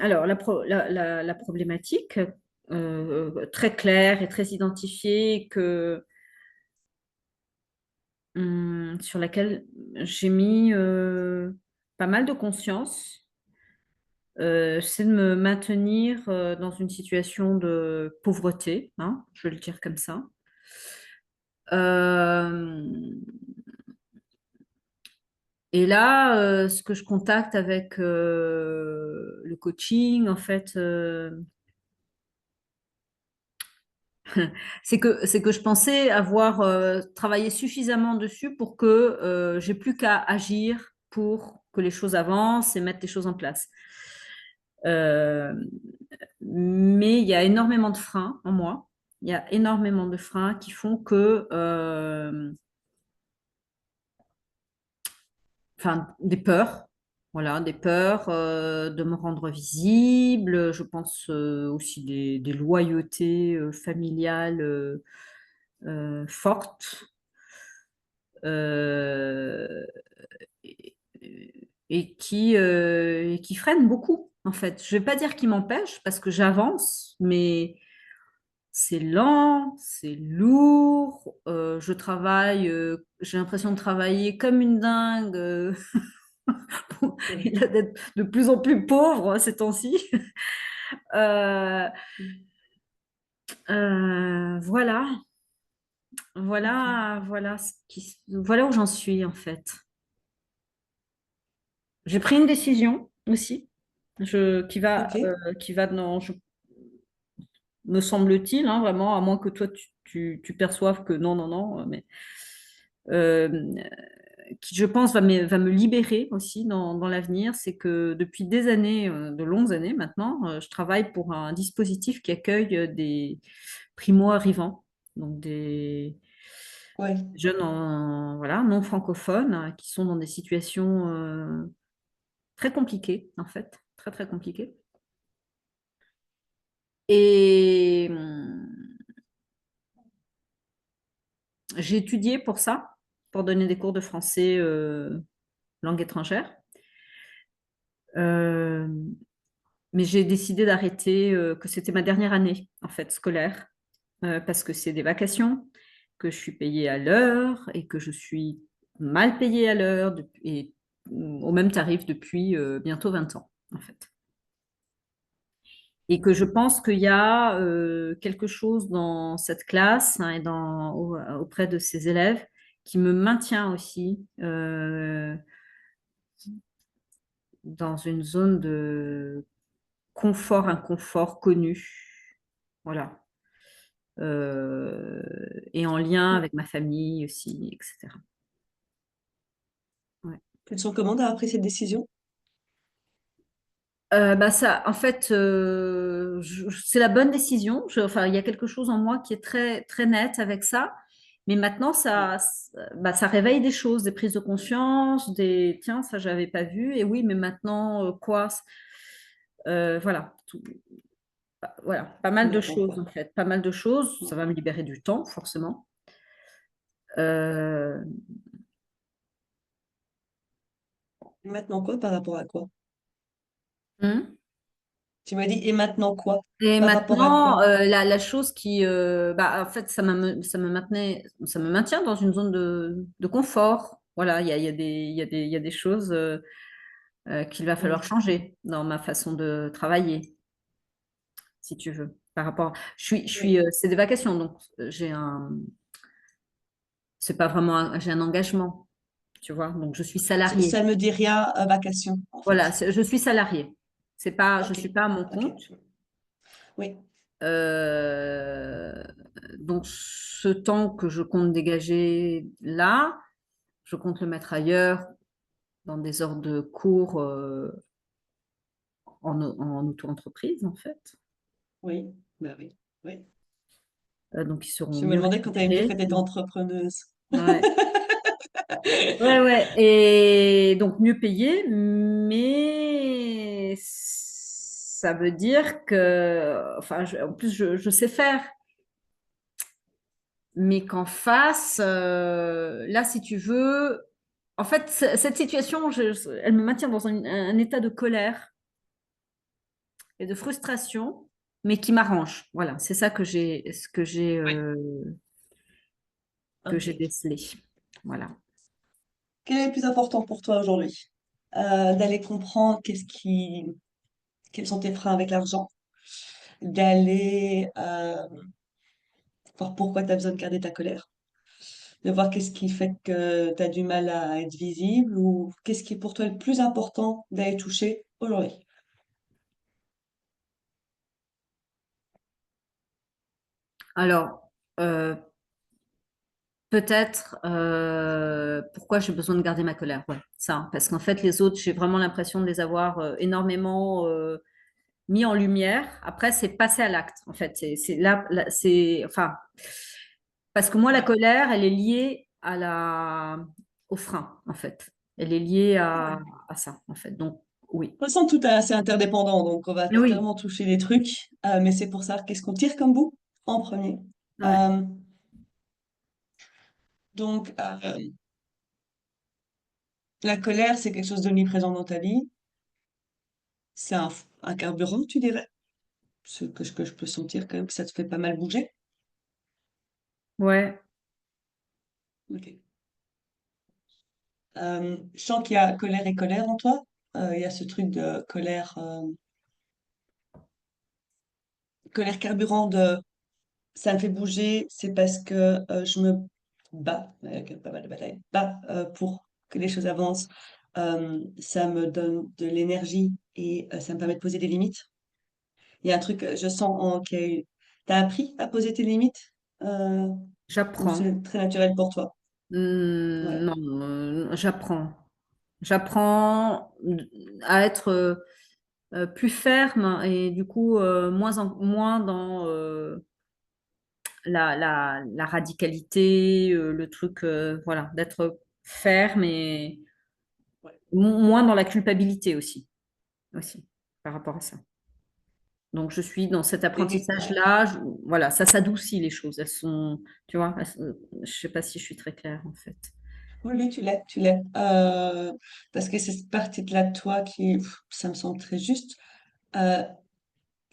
alors, la problématique très claire et très identifiée sur laquelle j'ai mis pas mal de conscience, c'est de me maintenir dans une situation de pauvreté, hein, je vais le dire comme ça. Euh, et là, ce que je contacte avec le coaching, en fait, c'est que je pensais avoir travaillé suffisamment dessus pour que j'ai plus qu'à agir pour que les choses avancent et mettre les choses en place. Euh, mais il y a énormément de freins en moi. Il y a énormément de freins qui font que, enfin, des peurs, voilà, des peurs de me rendre visible. Je pense aussi des loyautés familiales fortes. euh, et, et qui freinent beaucoup, en fait. Je ne vais pas dire qu'ils m'empêchent parce que j'avance, mais c'est lent, c'est lourd. Je travaille, j'ai l'impression de travailler comme une dingue et Oui. d'être de plus en plus pauvre ces temps-ci. Euh, voilà, Ok. voilà où j'en suis en fait. J'ai pris une décision aussi, Ok. qui va me semble-t-il, hein, vraiment, à moins que toi tu perçoives que non, non, non, mais euh, qui je pense va me libérer aussi dans l'avenir, c'est que depuis des années, de longues années maintenant, je travaille pour un dispositif qui accueille des primo-arrivants, donc des Ouais. jeunes voilà, non francophones qui sont dans des situations très compliquées, en fait, très très compliquées. Et j'ai étudié pour ça, pour donner des cours de français langue étrangère. Euh, mais j'ai décidé d'arrêter, que c'était ma dernière année, en fait, scolaire, parce que c'est des vacations, que je suis payée à l'heure et que je suis mal payée à l'heure et au même tarif depuis bientôt 20 ans, en fait. Et que je pense qu'il y a quelque chose dans cette classe, hein, et auprès de ces élèves qui me maintient aussi dans une zone de confort, inconfort connu. Voilà. Et en lien avec ma famille aussi, etc. Ouais. Tu te sens comment d'avoir pris cette décision? Bah ça, en fait, c'est la bonne décision. Enfin, il y a quelque chose en moi qui est très, très net avec ça. Mais maintenant, bah, ça réveille des choses, des prises de conscience, tiens, ça, j'avais pas vu. Et oui, mais maintenant, quoi? Voilà. Voilà. Pas mal de Maintenant, choses, quoi. en fait. Pas mal de choses. Ça va me libérer du temps, forcément. Euh, Maintenant, quoi par rapport à quoi? hmm. Tu m'as dit, et maintenant, quoi? Et Par rapport à maintenant, quoi? la chose qui, bah, en fait, ça me maintient dans une zone de confort. Voilà, il y a des choses qu'il va falloir Oui. changer dans ma façon de travailler, si tu veux. Oui. C'est des vacations, donc c'est pas vraiment, j'ai un engagement, tu vois. Donc je suis salariée. Ça me dit rien, vacation, en Voilà, fait. je suis salariée. Je Ok. suis pas à mon Ok. compte. Oui. Euh, donc, ce temps que je compte dégager là, je compte le mettre ailleurs, dans des heures de cours en auto-entreprise, en fait. Oui. Bah oui. Oui. Donc, ils seront Je me mieux demandais quand tu allais me dire que rémunérés. tu étais entrepreneuse. Ouais. Ouais, ouais. Et donc, mieux payés, mais ça veut dire que, enfin, en plus, je sais faire. Mais qu'en face, là, si tu veux, en fait, cette situation, elle me maintient dans un état de colère et de frustration, mais qui m'arrange. Voilà, c'est ça Ouais. que j'ai Ok. décelé. Voilà. Quel est le plus important pour toi aujourd'hui? D'aller comprendre quels sont tes freins avec l'argent, d'aller voir pourquoi tu as besoin de garder ta colère, de voir qu'est-ce qui fait que tu as du mal à être visible ou qu'est-ce qui est pour toi le plus important d'aller toucher aujourd'hui. Alors, peut-être pourquoi j'ai besoin de garder ma colère. Ouais, ça, hein, parce qu'en fait, les autres, j'ai vraiment l'impression de les avoir énormément mis en lumière. Après, c'est passer à l'acte. En fait, enfin, parce que moi, la Ouais. colère, elle est liée au frein, en fait. Elle est liée Ouais. à ça, en fait. Donc, oui. De toute façon, tout est assez interdépendant, donc on va Mais oui, clairement toucher des trucs, mais c'est pour ça qu'est-ce qu'on tire comme bout en premier. ouais. Euh, donc, la colère, c'est quelque chose d'omniprésent dans ta vie. C'est un carburant, tu dirais. Ce que je peux sentir quand même, que ça te fait pas mal bouger. Ouais. Ok. Je sens qu'il y a colère et colère en toi. Il y a ce truc de colère carburant de ça me fait bouger, c'est parce que je me bats, avec pas mal de batailles, bats pour que les choses avancent. Ça me donne de l'énergie et ça me permet de poser des limites. Il y a un truc, je sens t'as appris à poser tes limites ou J'apprends. c'est très naturel pour toi? Ouais. Non, j'apprends. J'apprends à être plus ferme et du coup moins dans la radicalité, le truc, voilà, d'être ferme et Ouais. moins dans la culpabilité aussi, par rapport à ça. Donc, je suis dans cet Ouais. apprentissage-là. Voilà, ça s'adoucit les choses. Elles sont, tu vois, je sais pas si je suis très claire en fait. Oui, oui, tu l'es, tu l'es. Parce que c'est cette partie-là de toi ça me semble très juste. Euh,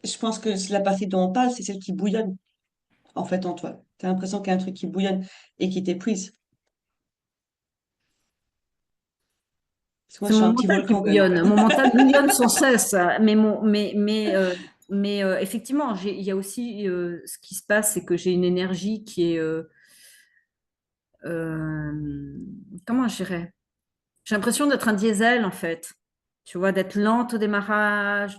je pense que c'est la partie dont on parle, c'est celle qui bouillonne, en fait, en toi. Tu as l'impression qu'il y a un truc qui bouillonne et qui t'épuise. Parce que moi, C'est je suis mon un petit mental qui volcan quand même, en bouillonne. fait. Mon mental bouillonne sans cesse. Effectivement, il y a aussi ce qui se passe, c'est que j'ai une énergie qui est, euh, comment je dirais? J'ai l'impression d'être un diesel en fait. Tu vois, d'être lente au démarrage.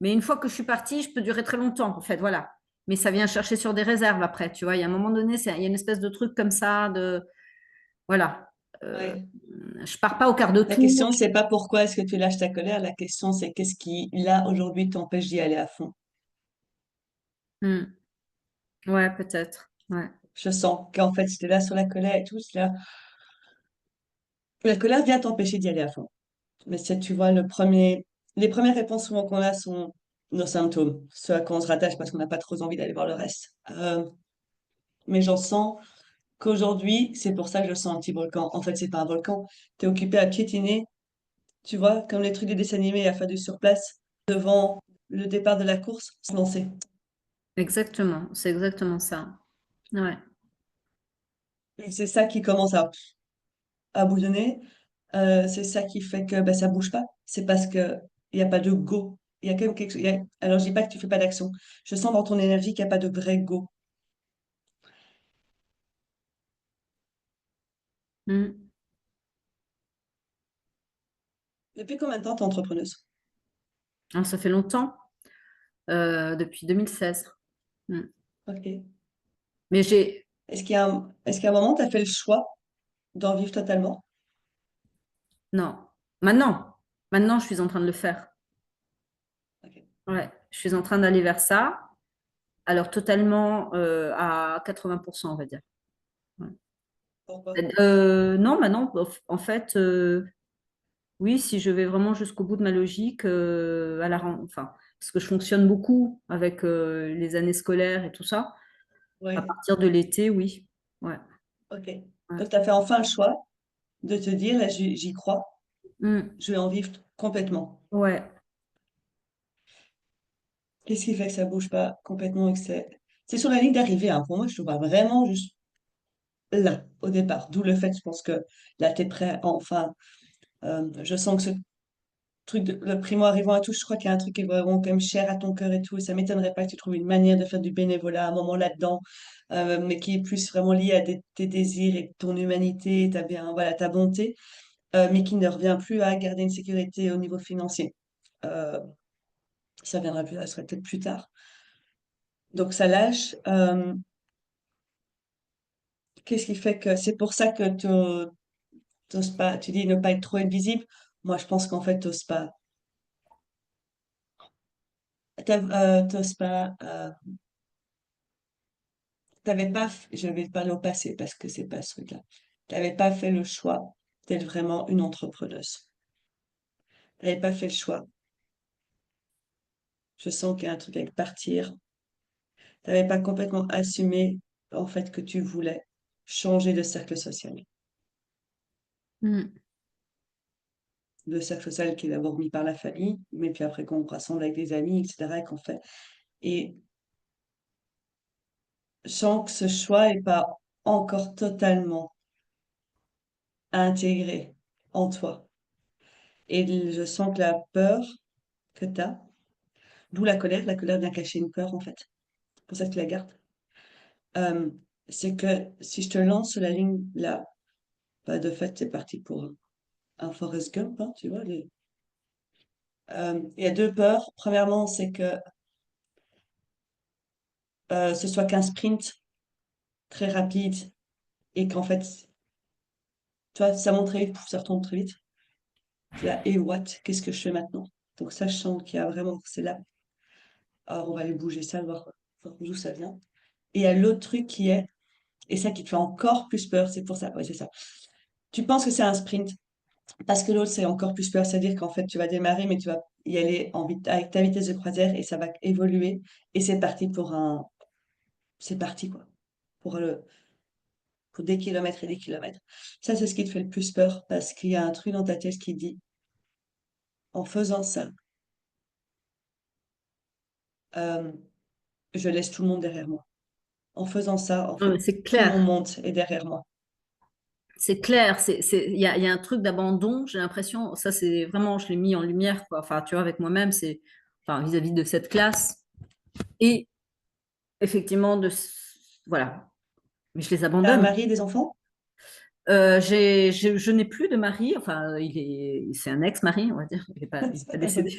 Mais une fois que je suis partie, je peux durer très longtemps en fait. Voilà. Mais ça vient chercher sur des réserves après. Tu vois, il y a un moment donné, il y a une espèce de truc comme ça de, voilà. Euh, Ouais. je pars pas au quart de La tour. question, c'est pas pourquoi est-ce que tu lâches ta colère. La question, c'est qu'est-ce qui, là, aujourd'hui, t'empêche d'y aller à fond. Hmm. Ouais, peut-être. Ouais. Je sens qu'en fait, si t'es là sur la colère et tout, la colère vient t'empêcher d'y aller à fond. Mais c'est, tu vois, les premières réponses souvent qu'on a sont nos symptômes, ce à quoi on se rattache parce qu'on n'a pas trop envie d'aller voir le reste. Mais j'en sens qu'aujourd'hui, c'est pour ça que je sens un petit volcan. En fait, c'est pas un volcan. T'es occupé à piétiner, tu vois, comme les trucs des dessins animés à faire du surplace devant le départ de la course, se lancer. Exactement. C'est exactement ça. Ouais. Et c'est ça qui commence à bouillonner. C'est ça qui fait que ben, ça bouge pas. C'est parce que il n'y a pas de go. Il y a quand même quelque chose. Alors, je dis pas que tu fais pas d'action. Je sens dans ton énergie qu'il n'y a pas de vrai go. Hmm. Depuis combien de temps t'es entrepreneuse? Alors, ça fait longtemps, depuis 2016. Hmm. Ok. Mais j'ai, Est-ce qu'à un moment, tu as fait le choix d'en vivre totalement? non. Maintenant, maintenant, je suis en train de le faire. Ok. Ouais. Je suis en train d'aller vers ça. Alors, totalement à 80%, on va dire. Ouais. Pourquoi? Non, maintenant, en fait, oui, si je vais vraiment jusqu'au bout de ma logique, enfin, parce que je fonctionne beaucoup avec les années scolaires et tout ça, à Oui. partir de l'été, oui. Ouais. Ok. Ouais. Donc, tu as fait enfin le choix de te dire, là, j'y crois, Hmm. je vais en vivre complètement. Ouais. Qu'est-ce qui fait que ça bouge pas complètement et que c'est sur la ligne d'arrivée, hein. Pour moi, je te vois vraiment juste là, au départ. D'où le fait, je pense que là, t'es prêt, enfin, je sens que ce truc de le primo arrivant à tout, je crois qu'il y a un truc qui est vraiment quand même cher à ton cœur et tout, et ça m'étonnerait pas que tu trouves une manière de faire du bénévolat à un moment là-dedans, mais qui est plus vraiment lié à tes désirs et ton humanité, ta bien, voilà, ta bonté, mais qui ne revient plus à garder une sécurité au niveau financier. Euh, Ça viendra plus, ça serait peut-être plus tard. Donc ça lâche. Qu'est-ce qui fait que c'est pour ça que tu t'oses pas, tu dis ne pas être trop invisible. Moi, je pense qu'en fait, t'oses pas. T'oses pas. T'avais pas. Je vais parler au passé parce que c'est pas ce truc-là. T'avais pas fait le choix d'être vraiment une entrepreneuse. T'avais pas fait le choix. Je sens qu'il y a un truc avec partir. T'avais pas complètement assumé en fait que tu voulais changer de cercle social. Mm. Le cercle social qui est d'abord mis par la famille, mais puis après qu'on rassemble avec des amis, etc. Et qu'on fait. Et je sens que ce choix n'est pas encore totalement intégré en toi. Et je sens que la peur que tu as, d'où la colère vient cacher une peur en fait. C'est pour ça que tu la gardes. Euh, c'est que si je te lance sur la ligne là, bah de fait, c'est parti pour un Forrest Gump, hein, tu vois. Il y a deux peurs. Premièrement, c'est que ce soit qu'un sprint très rapide et qu'en fait, tu vois, ça monte très vite, ça retombe très vite. Tu là, et what? Qu'est-ce que je fais maintenant? Donc ça, je sens qu'il y a vraiment, c'est là. Alors, on va aller bouger ça, voir d'où ça vient. Et il y a l'autre truc qui est, et ça qui te fait encore plus peur, c'est pour ça, ouais, c'est ça. Tu penses que c'est un sprint, parce que l'autre, c'est encore plus peur, c'est-à-dire qu'en fait, tu vas démarrer, mais tu vas y aller avec ta vitesse de croisière et ça va évoluer. Et c'est parti c'est parti, quoi, pour pour des kilomètres et des kilomètres. Ça, c'est ce qui te fait le plus peur, parce qu'il y a un truc dans ta tête qui dit, en faisant ça, euh, je laisse tout le monde derrière moi. En faisant ça, en Non, fait, mais c'est tout mon clair. monde est derrière moi. C'est clair, il y a un truc d'abandon, j'ai l'impression, ça c'est vraiment, je l'ai mis en lumière, quoi. Enfin, tu vois, avec moi-même, c'est, enfin, vis-à-vis de cette classe, et effectivement, voilà, mais je les T'as un abandonne. mari et des enfants? Je n'ai plus de mari, enfin, c'est un ex-mari, on va dire, il est pas décédé.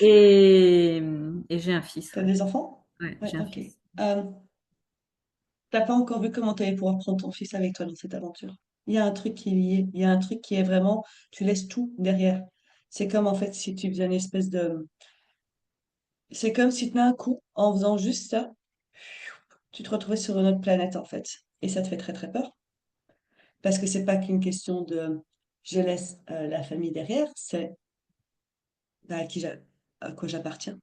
Et, et j'ai un fils, T'as ouais. des enfants? Ouais, Ouais, j'ai un ok. fils. T'as pas encore vu comment t'allais pouvoir prendre ton fils avec toi dans cette aventure. Il y a un truc qui est lié, il y a un truc qui est vraiment, tu laisses tout derrière. C'est comme en fait si tu faisais une espèce de... C'est comme si d'un coup, en faisant juste ça, tu te retrouvais sur une autre planète en fait. Et ça te fait très très peur. Parce que c'est pas qu'une question de je laisse la famille derrière, c'est bah, à quoi j'appartiens,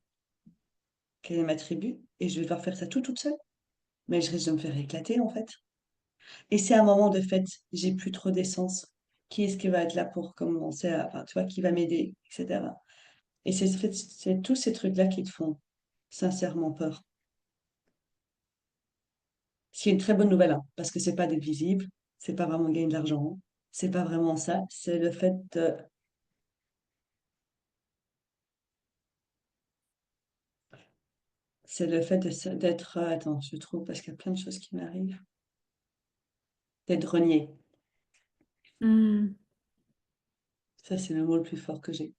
quelle est ma tribu, et je vais devoir faire ça toute seule. Mais je risque de me faire éclater en fait. Et c'est un moment de fait, j'ai plus trop d'essence. Qui est-ce qui va être là pour commencer à, enfin, tu vois, qui va m'aider, etc. Et c'est tous ces trucs-là qui te font sincèrement peur. Ce qui est une très bonne nouvelle, hein, parce que c'est pas d'être visible, c'est pas vraiment gagner de l'argent, c'est pas vraiment ça, c'est le fait d'être, attends, je trouve, parce qu'il y a plein de choses qui m'arrivent, d'être renié. Hmm, Ça, c'est le mot le plus fort que j'ai.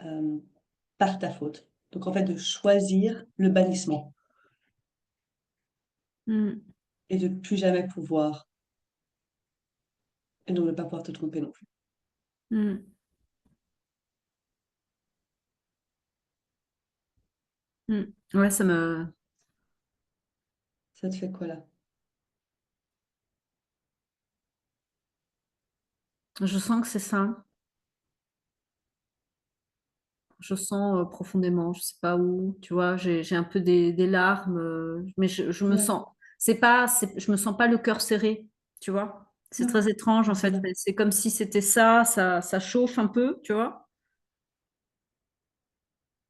Euh, Par ta faute. Donc, en fait, de choisir le bannissement hmm, et de plus jamais pouvoir, et donc de ne pas pouvoir te tromper non plus. hmm, hmm. Ouais, Ça te fait quoi là? je sens que c'est ça. Je sens profondément, je sais pas où, tu vois, j'ai un peu des larmes, mais je me Ouais, sens, je me sens pas le cœur serré, tu vois. C'est non, très étrange en mais c'est fait. là. C'est comme si c'était ça chauffe un peu, tu vois.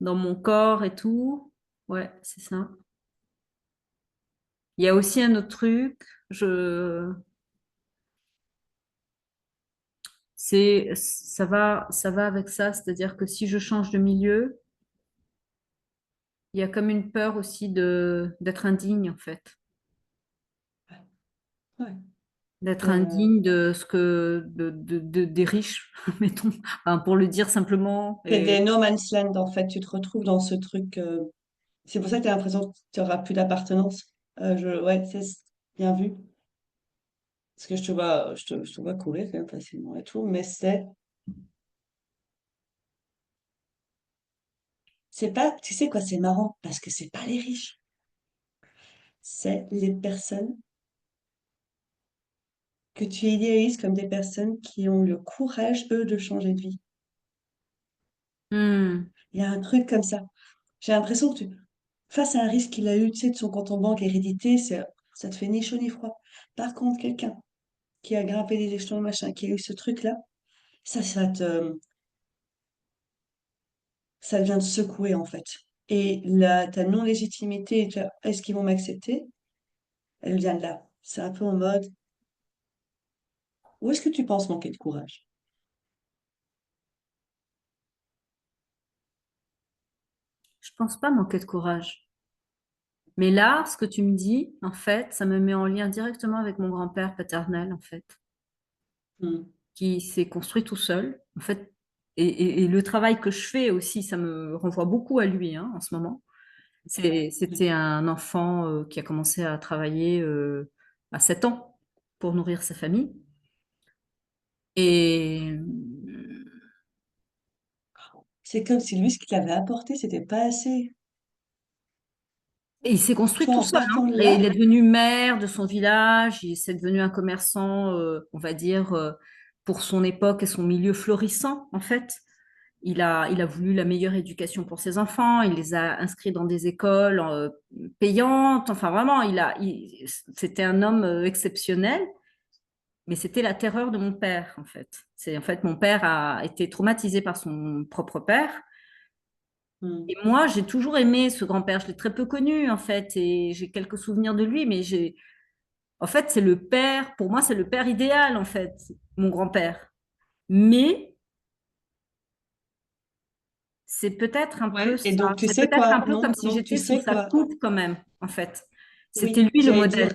dans mon corps et tout. Ouais, c'est ça. Il y a aussi un autre truc, ça va avec ça, c'est-à-dire que si je change de milieu, il y a comme une peur aussi d'être indigne en fait, Ouais. d'être Euh, indigne de ce que des riches, mettons, enfin, pour le dire simplement. c'est Et des no man's land, en fait. Tu te retrouves dans ce truc. C'est pour ça que tu as l'impression que tu n'auras plus d'appartenance. Ouais, c'est bien vu. Parce que je te vois courir quand même facilement et tout, mais c'est pas, tu sais quoi, c'est marrant, parce que c'est pas les riches, c'est les personnes que tu idéalises comme des personnes qui ont le courage, eux, de changer de vie. Hmm. Il y a un truc comme ça. J'ai l'impression que face à un risque qu'il a eu, tu sais, de son compte en banque hérédité, ça te fait ni chaud ni froid. Par contre, quelqu'un qui a grimpé les échelons, machin, qui a eu ce truc-là, ça vient te secouer, en fait. Et ta non-légitimité, est-ce qu'ils vont m'accepter? Elle vient de là. C'est un peu en mode, où est-ce que tu penses manquer de courage? Je pense pas manquer de courage. Mais là, ce que tu me dis, en fait, ça me met en lien directement avec mon grand-père paternel, en fait, Hmm. qui s'est construit tout seul, en fait. Et le travail que je fais aussi, ça me renvoie beaucoup à lui, hein, en ce moment. C'était un enfant qui a commencé à travailler à 7 ans pour nourrir sa famille. Et, C'est comme si lui, ce qu'il avait apporté, c'était pas assez. et il s'est construit Toi, tout en seul, hein. partant de Et là, il est devenu maire de son village, il s'est devenu un commerçant, on va dire, pour son époque et son milieu florissant, en fait. Il a voulu la meilleure éducation pour ses enfants, il les a inscrits dans des écoles payantes, enfin vraiment, c'était un homme exceptionnel, mais c'était la terreur de mon père, en fait. En fait, mon père a été traumatisé par son propre père. Et hmm, moi, j'ai toujours aimé ce grand-père. Je l'ai très peu connu, en fait, et j'ai quelques souvenirs de lui, mais en fait, c'est le père, pour moi, c'est le père idéal, en fait, mon grand-père. Mais c'est peut-être un peu ouais, et ça. donc tu C'est sais peut-être un quoi? peu Non, comme si non, tu j'étais sous sais sa quoi? coupe, quand même, en fait. C'était Oui, lui le modèle.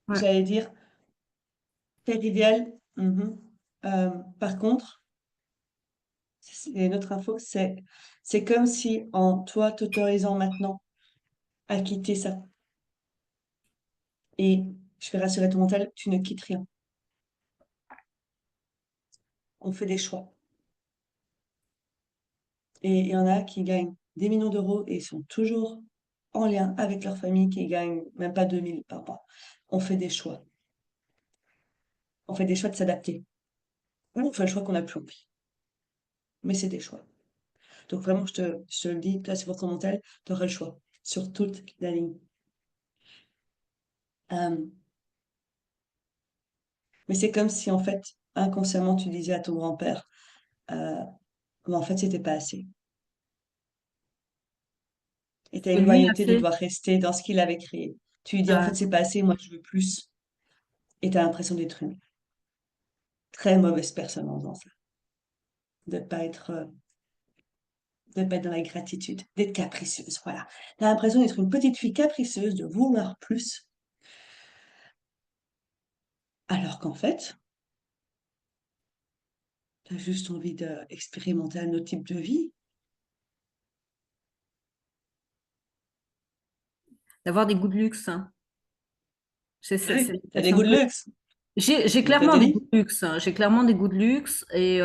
Ouais. j'allais dire, père idéal. Mhm. Par contre, c'est une autre info, c'est comme si en toi t'autorisant maintenant à quitter ça. Et je vais rassurer ton mental, tu ne quittes rien. On fait des choix. Et il y en a qui gagnent des millions d'euros et sont toujours en lien avec leur famille qui gagne même pas 2000 par mois. On fait des choix. On fait des choix de s'adapter. Ou on fait le choix qu'on n'a plus envie. Mais c'est des choix. Donc vraiment, je te le dis, toi, c'est pour ton mental, tu auras le choix sur toute la ligne. Euh, mais c'est comme si, en fait, inconsciemment, tu disais à ton grand-père, euh, mais en fait, c'était pas assez. Et tu as Que une lui a loyauté de fait. devoir rester dans ce qu'il avait créé. Tu lui dis, en fait, Bah, c'est pas assez, moi, je veux plus. Et tu as l'impression d'être une très mauvaise personne en faisant ça. De pas être, euh, de pas être dans la gratitude, d'être capricieuse, voilà. Tu as l'impression d'être une petite fille capricieuse, de vouloir plus, alors qu'en fait, tu as juste envie d'expérimenter un autre type de vie. d'avoir des goûts de luxe, hein. Oui, t'as des C'est un goûts de peu. luxe, J'ai mais t'as clairement des des goûts vies. de luxe, hein. J'ai clairement des goûts de luxe. Et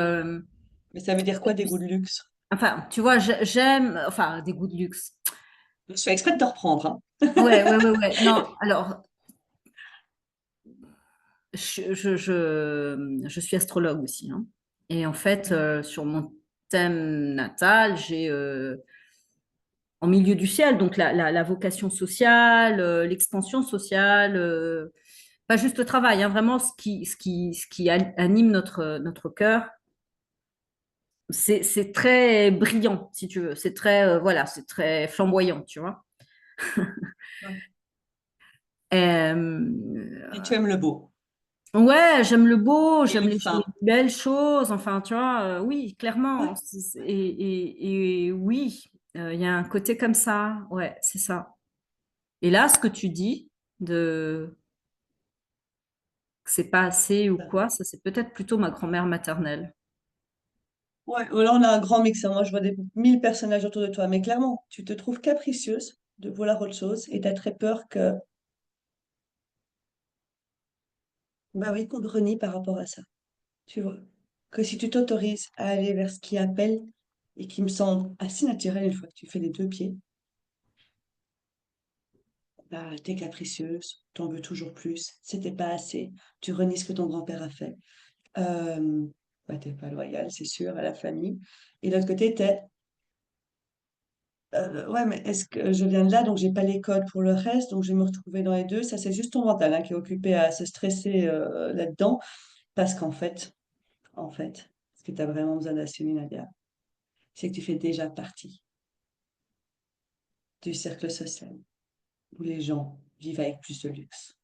Mais ça veut dire quoi des goûts de luxe? enfin, tu vois, j'aime, enfin, des goûts de luxe. Je fais exprès de te reprendre, hein. Ouais, ouais, ouais, ouais. Non, alors, je suis astrologue aussi, hein. Et en fait, sur mon thème natal, j'ai en milieu du ciel, donc la vocation sociale, l'expansion sociale, pas juste le travail, hein, vraiment ce qui anime notre cœur. c'est très brillant, si tu veux. C'est très, voilà, c'est très flamboyant, tu vois. Ouais. Et Euh, tu aimes le beau ouais, j'aime le beau, et j'aime le les fin. belles choses. Enfin, tu vois, oui, Ouais. clairement. Et oui, il y a un côté comme ça. Ouais, c'est ça. Et là, ce que tu dis de que c'est pas assez ou quoi, ça c'est peut-être plutôt ma grand-mère maternelle. Ouais, là on a un grand mix, hein. Moi je vois des 1000 personnages autour de toi, mais clairement, tu te trouves capricieuse de vouloir autre chose et tu as très peur que, bah oui, qu'on te renie par rapport à ça. Tu vois, que si tu t'autorises à aller vers ce qui appelle et qui me semble assez naturel une fois que tu fais les deux pieds, bah t'es capricieuse, t'en veux toujours plus, c'était pas assez, tu renies ce que ton grand-père a fait. Euh, Bah t'es pas loyal, c'est sûr, à la famille. Et de l'autre côté, ouais, mais est-ce que je viens de là, donc j'ai pas les codes pour le reste, donc je vais me retrouver dans les deux. Ça, c'est juste ton mental, hein, qui est occupé à se stresser là-dedans, parce qu'en fait, ce que tu as vraiment besoin d'assumer, Nadia, c'est que tu fais déjà partie du cercle social où les gens vivent avec plus de luxe.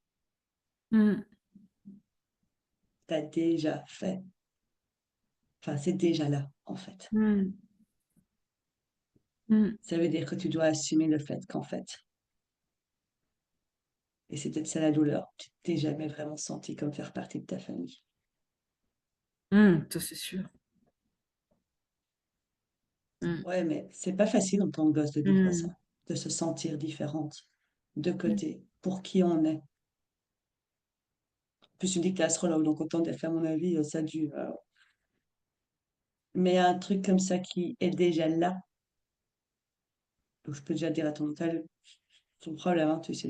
Mm, Tu as déjà fait, enfin, c'est déjà là, en fait. mm, mm, Ça veut dire que tu dois assumer le fait qu'en fait, et c'est peut-être ça la douleur, tu t'es jamais vraiment senti comme faire partie de ta famille. ça c'est sûr. Mm, Ouais, mais c'est pas facile en tant que gosse de vivre ça, mm, de se sentir différente, de mm, côté, pour qui on est. En plus, tu me dis que t'es astrologue, donc autant dire qu'à mon avis, ça dure. Mais un truc comme ça qui est déjà là, donc je peux déjà dire à ton mental, ton problème, hein, tu sais,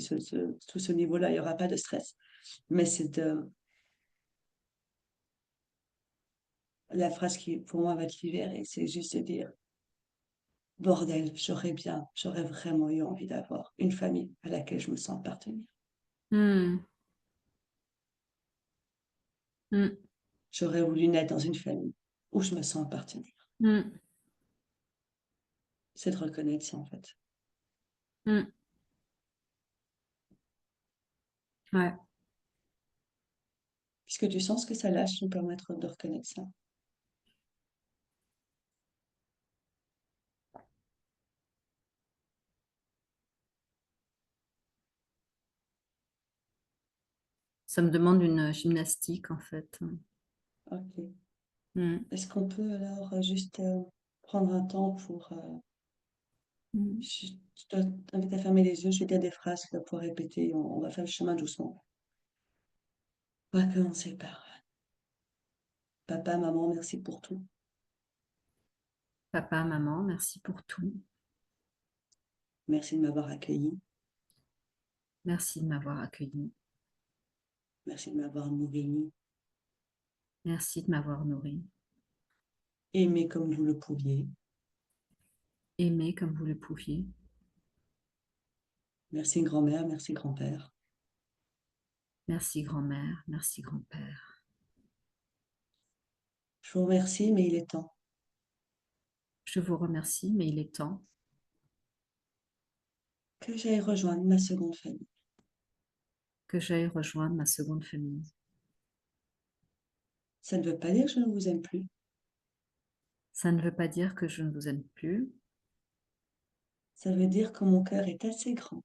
tout ce niveau-là, il n'y aura pas de stress. Mais c'est la phrase qui, pour moi, va te libérer, c'est juste de dire, bordel, j'aurais vraiment eu envie d'avoir une famille à laquelle je me sens appartenir. mm, mm, J'aurais voulu naître dans une famille où je me sens appartenir. mm, C'est de reconnaître ça, en fait. mm. Ouais, Puisque tu sens ce que ça lâche, nous permettre de reconnaître ça. ça me demande une gymnastique en fait. Ok. Mm, Est-ce qu'on peut alors juste prendre un temps pour... mm. je t'invite à fermer les yeux, je vais dire des phrases que tu vas pouvoir répéter, on va faire le chemin doucement. On va commencer par papa, maman, merci pour tout. Papa, maman, merci pour tout. Merci de m'avoir accueilli, Merci de m'avoir accueilli. merci de m'avoir nourri, Merci de m'avoir nourri. aimé comme vous le pouviez. Aimé comme vous le pouviez. Merci grand-mère, merci grand-père. Merci grand-mère, merci grand-père. Je vous remercie, mais il est temps Je vous remercie, mais il est temps que j'aille rejoindre ma seconde famille. que j'aille rejoindre ma seconde famille. Ça ne veut pas dire que je ne vous aime plus. Ça ne veut pas dire que je ne vous aime plus. Ça veut dire que mon cœur est assez grand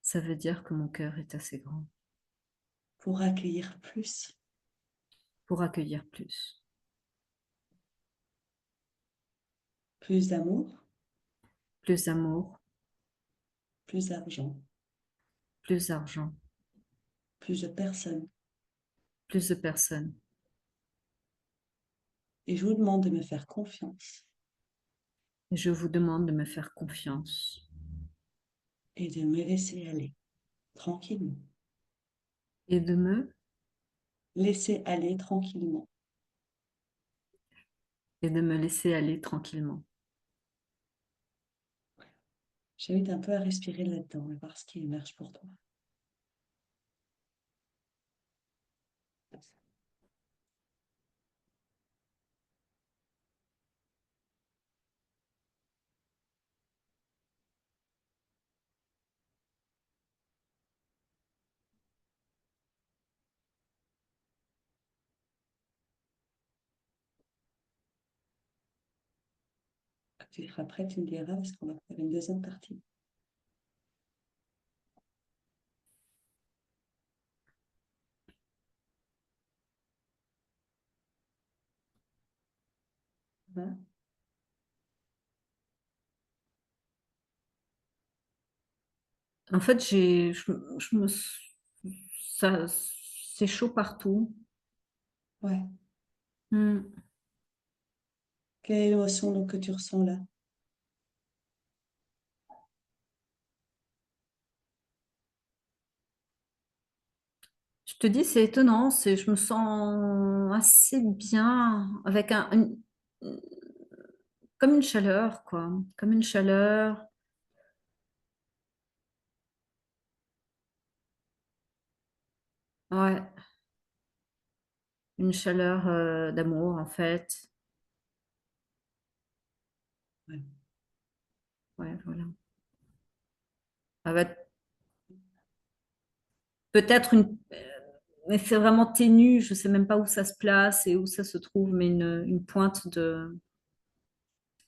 Ça veut dire que mon cœur est assez grand pour accueillir plus, pour accueillir plus. plus d'amour, Plus d'amour, plus d'argent, plus d'argent, plus de personnes. plus de personnes. Et je vous demande de me faire confiance Et je vous demande de me faire confiance et de me laisser aller tranquillement. et de me Laisser aller tranquillement. et de me laisser aller tranquillement. J'invite un peu à respirer là-dedans et voir ce qui émerge pour toi. Tu seras prête, tu me diras, parce qu'on va faire une deuxième partie. Voilà. En fait, ça, c'est chaud partout. Ouais. Hmm. Quelle est l'émotion donc que tu ressens là? Je te dis, c'est étonnant, je me sens assez bien avec comme une chaleur, quoi. Comme une chaleur. Ouais, une chaleur d'amour, en fait. Ouais. Ouais, voilà. Ça va être peut-être mais c'est vraiment ténu, je sais même pas où ça se place et où ça se trouve, mais une pointe de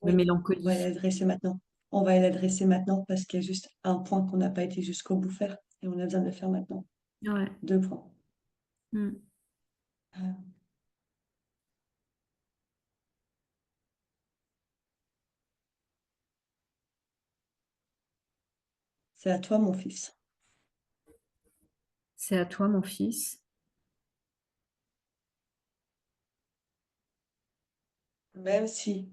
Oui, on va mélancolie. l'adresser maintenant. On va l'adresser maintenant parce qu'il y a juste un point qu'on n'a pas été jusqu'au bout faire et on a besoin de le faire maintenant. Ouais. Deux points. Hmm. Euh, c'est à toi, mon fils. C'est à toi, mon fils. Même si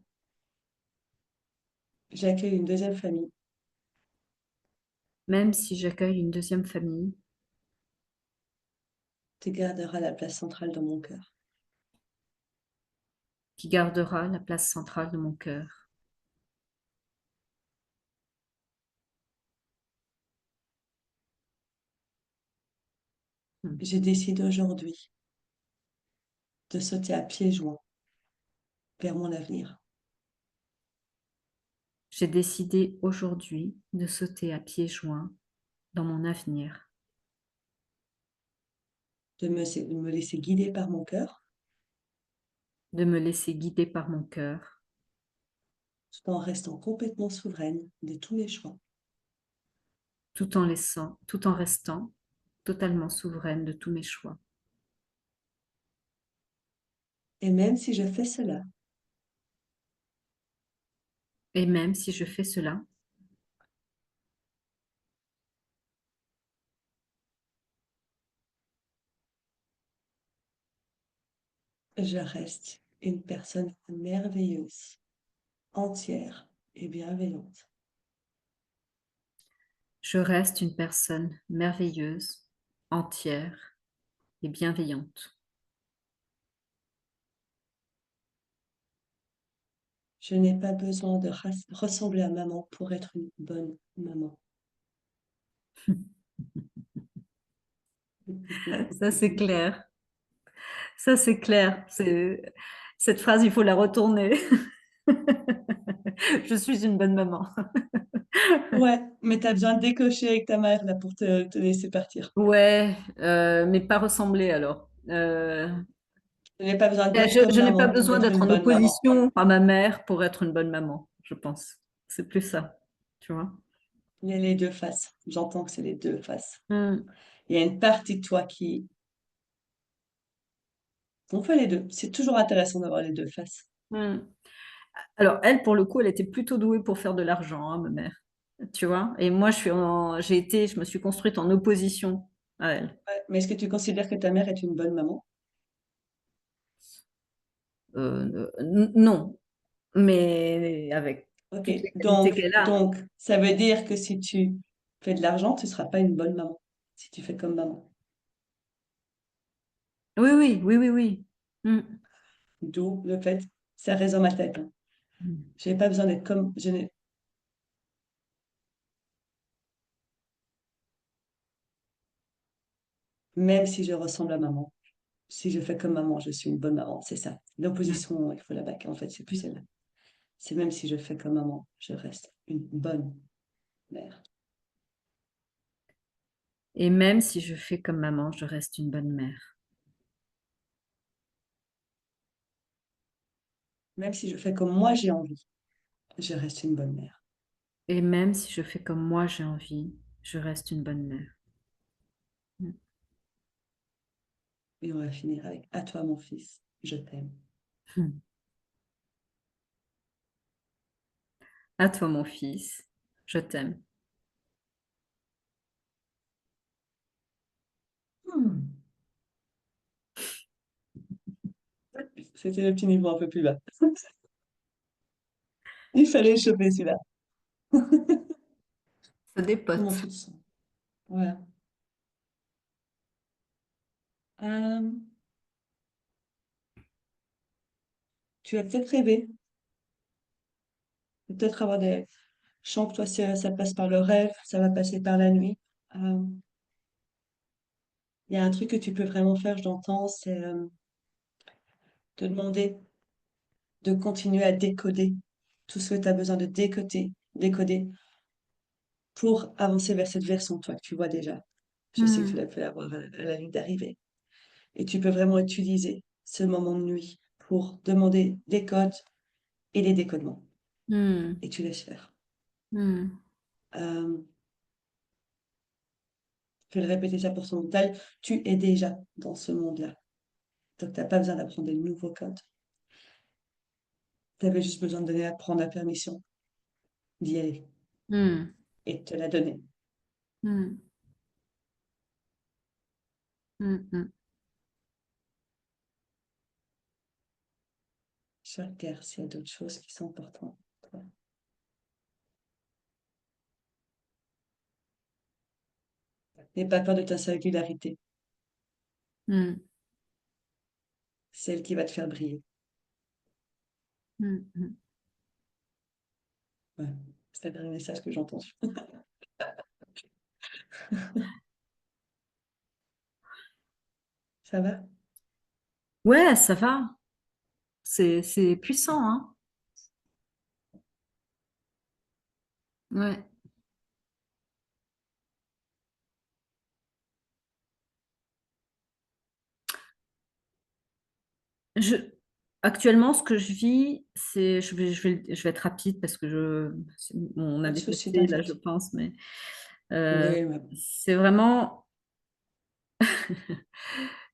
j'accueille une deuxième famille, Même si j'accueille une deuxième famille tu garderas la place centrale dans mon cœur. qui gardera la place centrale de mon cœur. Hmm. Je décide aujourd'hui de sauter à pieds joints vers mon avenir, J'ai décidé aujourd'hui de sauter à pieds joints dans mon avenir, de me laisser guider par mon cœur, de me laisser guider par mon cœur, tout en restant complètement souveraine de tous mes choix. tout en restant totalement souveraine de tous mes choix. Et même si je fais cela, Et même si je fais cela, je reste une personne merveilleuse, entière et bienveillante. je reste une personne merveilleuse, entière et bienveillante. Je n'ai pas besoin de ressembler à maman pour être une bonne maman. Ça, c'est clair. Ça, c'est clair. Cette phrase, il faut la retourner. Je suis une bonne maman. Ouais, mais t'as besoin de décocher avec ta mère là pour te laisser partir. Ouais, mais pas ressembler alors. Je n'ai pas besoin d'être comme Je n'ai pas maman pour besoin être d'être une en bonne maman. opposition à ma mère pour être une bonne maman, je pense. C'est plus ça, tu vois. Il y a les deux faces. J'entends que c'est les deux faces. Hmm, Il y a une partie de toi qui... On fait les deux. C'est toujours intéressant d'avoir les deux faces. hmm. Alors, elle, pour le coup, elle était plutôt douée pour faire de l'argent, hein, ma mère. Tu vois. Et moi, je me suis construite en opposition à elle. Ouais, mais est-ce que tu considères que ta mère est une bonne maman? Non, mais avec Ok, toutes les qualités qu'elle a. donc, ça veut dire que si tu fais de l'argent, tu ne seras pas une bonne maman. Si tu fais comme maman. Oui, oui, oui, oui, oui. Hmm. D'où le fait, ça résonne dans ma tête, hein. Je n'ai pas besoin d'être comme, même si je ressemble à maman, si je fais comme maman, je suis une bonne maman, c'est ça. Hmm. L'opposition, il faut la baquer, en fait, c'est plus celle-là. C'est même si je fais comme maman, je reste une bonne mère. Et même si je fais comme maman, je reste une bonne mère. Même si je fais comme moi j'ai envie. je reste une bonne mère. Et même si je fais comme moi j'ai envie, je reste une bonne mère. Mm. Et on va finir avec à toi, mon fils, je t'aime. Mm. À toi, mon fils, je t'aime. Hmm. C'était le petit niveau un peu plus bas. Il fallait choper celui-là. Ça Comment dépote. tu te sens? Voilà. Euh, tu vas peut-être rêver, peut-être avoir des chants que toi, ça passe par le rêve, ça va passer par la nuit. Euh, Il y a un truc que tu peux vraiment faire, je l'entends, c'est te demander de continuer à décoder tout ce que tu as besoin de décoder pour avancer vers cette version de toi que tu vois déjà. Je sais que tu Mm. l'as pu avoir à la ligne d'arrivée. Et tu peux vraiment utiliser ce moment de nuit pour demander des codes et des décodements. Mm. Et tu laisses faire. Mm. Euh, je vais le répéter ça pour son mental. Tu es déjà dans ce monde-là. Donc, tu n'as pas besoin d'apprendre des nouveaux codes. Tu avais juste besoin de prendre la permission d'y aller Mm. et de te la donner. Mm. Mm. Mm. Je regarde s'il y a d'autres choses qui sont importantes pour toi. N'aie pas peur de ta singularité. Mm. Celle qui va te faire briller. Mm. Mm. Ouais. C'est le dernier message que j'entends. Ça va? Ouais, ça va. C'est puissant, hein. Ouais. Je, Actuellement, ce que je vis, c'est, je vais être rapide parce que on a Pas de souci, dépassé là, je t'inquiète. pense, mais euh, Oui, mais c'est vraiment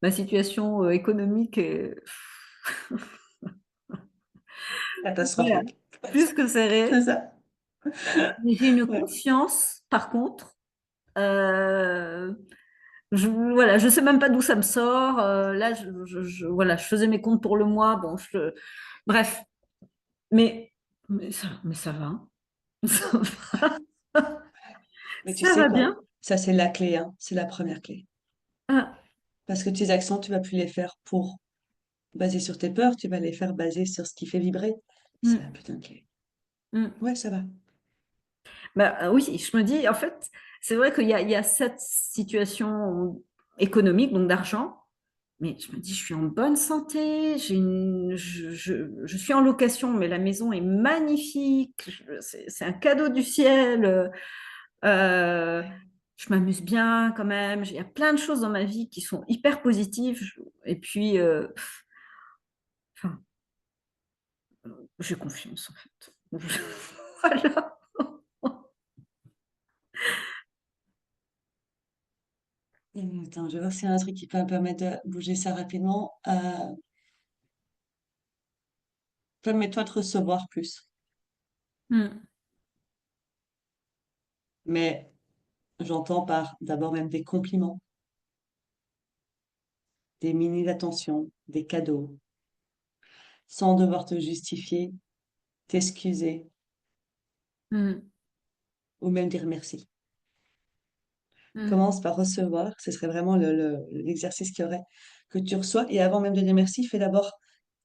ma situation économique est voilà, catastrophique. plus que C'est serrée. ça. Mais j'ai une Ouais. confiance, par contre. euh, voilà, je sais même pas d'où ça me sort. Là, voilà, je faisais mes comptes pour le mois. Bon, bref, mais, mais ça va. Hein. Ça va. Mais tu Ça sais va quoi? bien. Ça, c'est la clé, hein. C'est la première clé. Ah, Parce que tes actions, tu vas plus les faire pour baser sur tes peurs, tu vas les faire baser sur ce qui fait vibrer. C'est la mm, putain de clé. mm. Ouais, ça va. Bah, oui, je me dis, en fait, c'est vrai qu'il y a cette situation économique, donc d'argent, mais je me dis, je suis en bonne santé, je suis en location, mais la maison est magnifique, c'est un cadeau du ciel, euh, Ouais. je m'amuse bien quand même, il y a plein de choses dans ma vie qui sont hyper positives, et puis, enfin, j'ai confiance en fait. Voilà. Attends, je vais voir s'il y a un truc qui peut me permettre de bouger ça rapidement. Permets-toi de recevoir plus. Mm, Mais j'entends par d'abord même des compliments, des mini-attentions, des cadeaux, sans devoir te justifier, t'excuser mm, ou même dire merci. mm, Commence par recevoir, ce serait vraiment l'exercice qu'il y aurait, que tu reçois. Et avant même de dire merci, fais d'abord,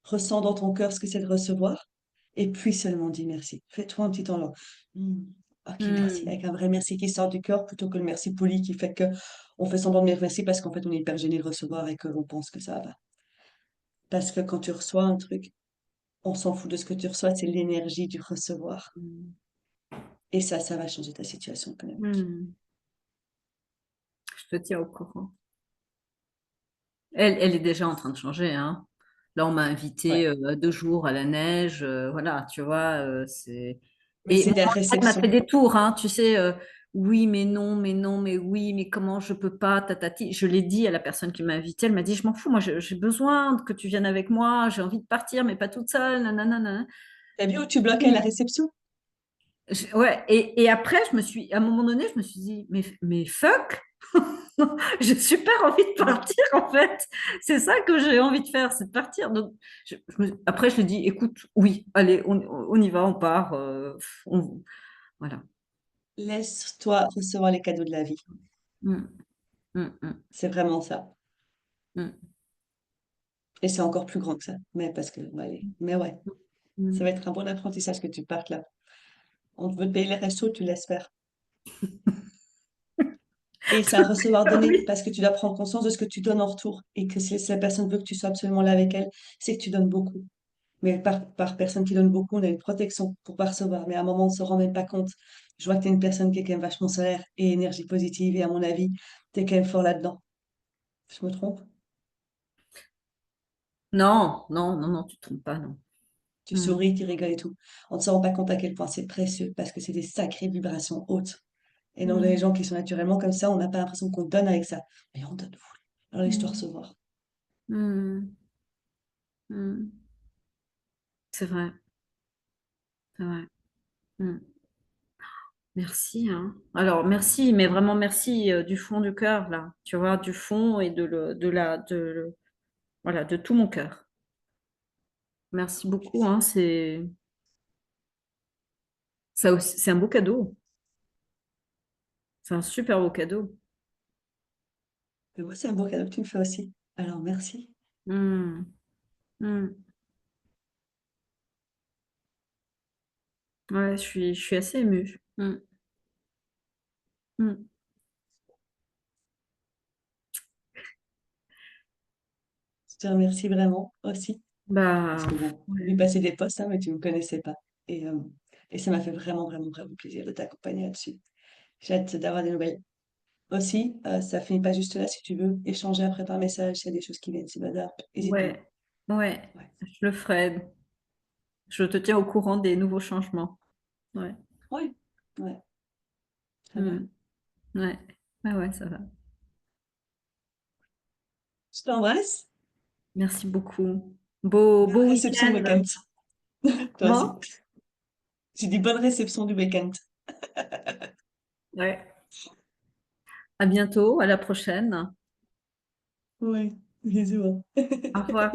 ressens dans ton cœur ce que c'est de recevoir, et puis seulement dis merci. Fais-toi un petit temps là. Hmm, ok, merci. mm. Avec un vrai merci qui sort du cœur plutôt que le merci poli qui fait que on fait semblant de dire merci parce qu'en fait on est hyper gêné de recevoir et que l'on pense que ça va. Parce que quand tu reçois un truc, on s'en fout de ce que tu reçois, c'est l'énergie du recevoir. Mm. Et ça va changer ta situation économique. Hmm, je te tiens au courant. Elle est déjà en train de changer, hein. Là, on m'a Ouais. invité 2 jours à la neige. Voilà, tu vois, c'est. Mais Et c'est mon de la mental m'a fait réception. des tours, hein, tu sais. Oui, mais non, mais non, mais oui, mais comment je peux pas, tatati. Je l'ai dit à la personne qui m'a invitée. Elle m'a dit, je m'en fous, moi, j'ai besoin que tu viennes avec moi. J'ai envie de partir, mais pas toute seule. Nanana, nanana. T'as vu où tu bloquais la Oui. réception? Ouais. Et après, à un moment donné, je me suis dit, mais fuck. J'ai super envie de Oui. partir en fait. C'est ça que j'ai envie de faire, c'est de partir. Donc, après, je lui dis, écoute, oui, allez, on y va, on part. Voilà. Laisse-toi recevoir les cadeaux de la vie. Mm, mm, mm, C'est vraiment ça. mm, Et c'est encore plus grand que ça. Mais parce que, ouais, mais ouais, ça mm. va être un bon apprentissage que tu partes là. On veut te payer les restos, tu laisses faire. Et c'est un recevoir Ah donné oui. parce que tu dois prendre conscience de ce que tu donnes en retour. Et que si la personne veut que tu sois absolument là avec elle, c'est que tu donnes beaucoup. Mais par personne qui donne beaucoup, on a une protection pour pas recevoir. Mais à un moment, on ne se rend même pas compte. Je vois que tu es une personne qui est quand même vachement solaire et énergie positive. Et à mon avis, tu es quand même fort là-dedans. Je me trompe? Non, non, non, non, tu te trompes pas, non. Tu Mm, souris, tu rigoles et tout. On ne se rend pas compte à quel point c'est précieux parce que c'est des sacrées vibrations hautes. Et dans les mm, gens qui sont naturellement comme ça, on n'a pas l'impression qu'on donne avec ça. Mais on donne fou. Alors laisse-toi mm, recevoir. mm, mm. C'est vrai, c'est vrai. Mm. Merci, hein. Alors, merci, mais vraiment merci du fond du cœur, là. Tu vois, du fond et voilà, de tout mon cœur. Merci beaucoup, hein. C'est un beau cadeau. C'est un super beau cadeau. Mais moi, c'est un beau cadeau que tu me fais aussi. Alors merci. Hmm, hmm. Ouais, je suis assez émue. Hmm, hmm. Je te remercie vraiment aussi. Parce Bah, que bon, j'ai vu ouais. passer des posts, hein, mais tu ne me connaissais pas. Et ça m'a fait vraiment, vraiment, vraiment plaisir de t'accompagner là-dessus. J'ai hâte d'avoir des nouvelles. Aussi, ça finit pas juste là. Si tu veux échanger après par message, s'il y a des choses qui viennent, n'hésite pas. Ouais, ouais, Ouais. je le ferai. Je te tiens au courant des nouveaux changements. Ouais, Ouais. Ouais. Ça va. hmm, ouais, ouais, ouais, ça va. Je t'embrasse. Merci beaucoup. Beau, Bonne beau réception de week-end. week-end. Toi aussi. Comment? J'ai dit bonne réception du week-end. Ouais. À bientôt, à la prochaine. Oui. Bisous, hein. Au revoir.